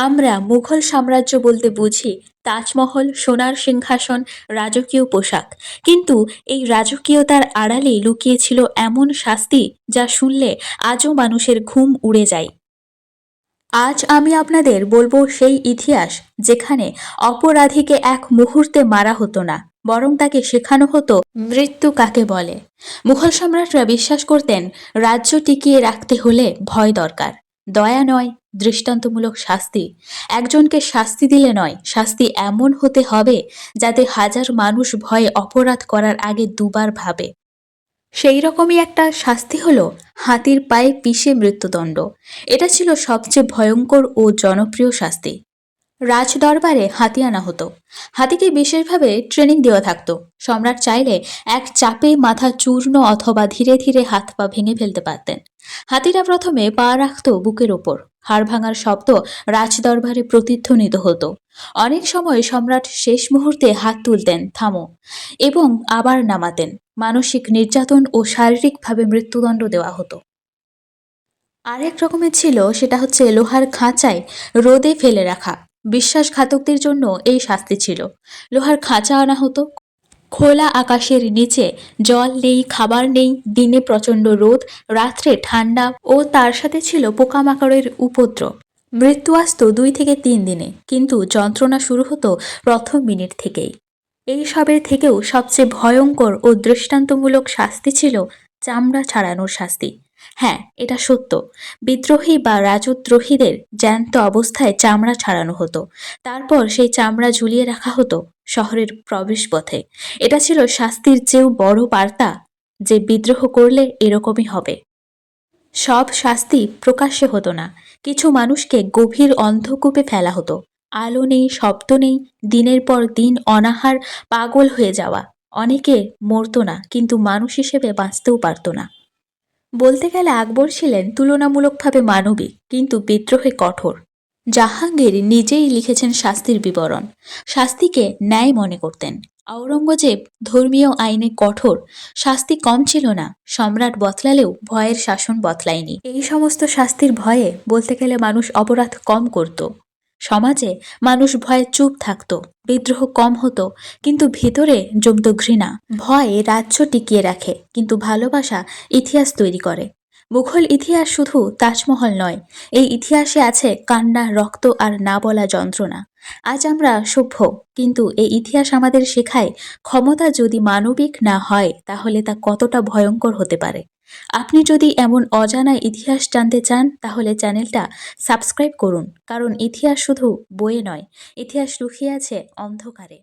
আমরা মুঘল সাম্রাজ্য বলতে বুঝি তাজমহল, সোনার সিংহাসন, রাজকীয় পোশাক। কিন্তু এই রাজকীয়তার আড়ালে লুকিয়ে ছিল এমন শাস্তি যা শুনলে আজও মানুষের ঘুম উড়ে যায়। আজ আমি আপনাদের বলবো সেই ইতিহাস যেখানে অপরাধীকে এক মুহূর্তে মারা হতো না, বরং তাকে শেখানো হতো মৃত্যু কাকে বলে। মুঘল সম্রাটরা বিশ্বাস করতেন রাজ্য টিকিয়ে রাখতে হলে ভয় দরকার, দয়া নয়, দৃষ্টান্তমূলক শাস্তি। একজনকে শাস্তি দিলে নয়, শাস্তি এমন হতে হবে যাতে হাজার মানুষ ভয়ে অপরাধ করার আগে দুবার ভাবে। সেই রকমই একটা শাস্তি হলো হাতির পায়ে পিষে মৃত্যুদণ্ড। এটা ছিল সবচেয়ে ভয়ঙ্কর ও জনপ্রিয় শাস্তি। রাজদরবারে হাতি আনা হতো। হাতিকে বিশেষভাবে ট্রেনিং দেওয়া থাকতো। সম্রাট চাইলে এক চাপেই মাথা চূর্ণ অথবা ধীরে ধীরে হাত পা ভেঙে ফেলতে পারতেন। হাতিরা প্রথমে পা রাখত বুকের ওপর। হাড় ভাঙার শব্দ রাজদরবারে প্রতিধ্বনিত হতো। অনেক সময় সম্রাট শেষ মুহূর্তে হাত তুলতেন, থামো, এবং আবার নামাতেন। মানসিক নির্যাতন ও শারীরিকভাবে মৃত্যুদণ্ড দেওয়া হতো। আরেক রকমের ছিল, সেটা হচ্ছে লোহার খাঁচায় রোদে ফেলে রাখা। বিশ্বাসঘাতকদের জন্য এই শাস্তি ছিল। লোহার খাঁচা আনা হতো, খোলা আকাশের নিচে, জল নেই, খাবার নেই, দিনে প্রচণ্ড রোদ, রাত্রে ঠান্ডা, ও তার সাথে ছিল পোকামাকড়ের উপদ্রব। মৃত্যু আসতো 2 থেকে 3 দিনে, কিন্তু যন্ত্রণা শুরু হতো প্রথম মিনিট থেকেই। এই সবের থেকেও সবচেয়ে ভয়ঙ্কর ও দৃষ্টান্তমূলক শাস্তি ছিল চামড়া ছাড়ানোর শাস্তি। হ্যাঁ, এটা সত্য। বিদ্রোহী বা রাজদ্রোহীদের জ্যান্ত অবস্থায় চামড়া ছাড়ানো হতো। তারপর সেই চামড়া ঝুলিয়ে রাখা হতো শহরের প্রবেশপথে। এটা ছিল শাস্তির চেয়েও বড় বার্তা যে বিদ্রোহ করলে এরকমই হবে। সব শাস্তি প্রকাশ্যে হতো না। কিছু মানুষকে গভীর অন্ধকূপে ফেলা হতো। আলো নেই, শব্দ নেই, দিনের পর দিন অনাহার, পাগল হয়ে যাওয়া। অনেকে মরতো না, কিন্তু মানুষ হিসেবে বাঁচতেও পারতো না। বলতে গেলে আকবর ছিলেন তুলনামূলকভাবে মানবিক, কিন্তু বিদ্রোহে কঠোর। জাহাঙ্গীর নিজেই লিখেছেন শাস্তির বিবরণ। শাস্তিকে ন্যায় মনে করতেন। আওরঙ্গজেব ধর্মীয় আইনে কঠোর। শাস্তি কম ছিল না। সম্রাট বদলালেও ভয়ের শাসন বদলায়নি। এই সমস্ত শাস্তির ভয়ে বলতে গেলে মানুষ অপরাধ কম করত। সমাজে মানুষ ভয়ে চুপ থাকতো। বিদ্রোহ কম হতো, কিন্তু ভিতরে জমত ঘৃণা। ভয় রাজ্য টিকিয়ে রাখে, কিন্তু ভালোবাসা ইতিহাস তৈরি করে। মুঘল ইতিহাস শুধু তাজমহল নয়, এই ইতিহাসে আছে কান্না, রক্ত আর না বলা যন্ত্রণা। আজ আমরা সভ্য, কিন্তু এই ইতিহাস আমাদের শেখায় ক্ষমতা যদি মানবিক না হয় তাহলে তা কতটা ভয়ঙ্কর হতে পারে। আপনি যদি এমন অজানা ইতিহাস জানতে চান তাহলে চ্যানেলটা সাবস্ক্রাইব করুন, কারণ ইতিহাস শুধু বইয়ে নয়, ইতিহাস লুকিয়ে আছে অন্ধকারে।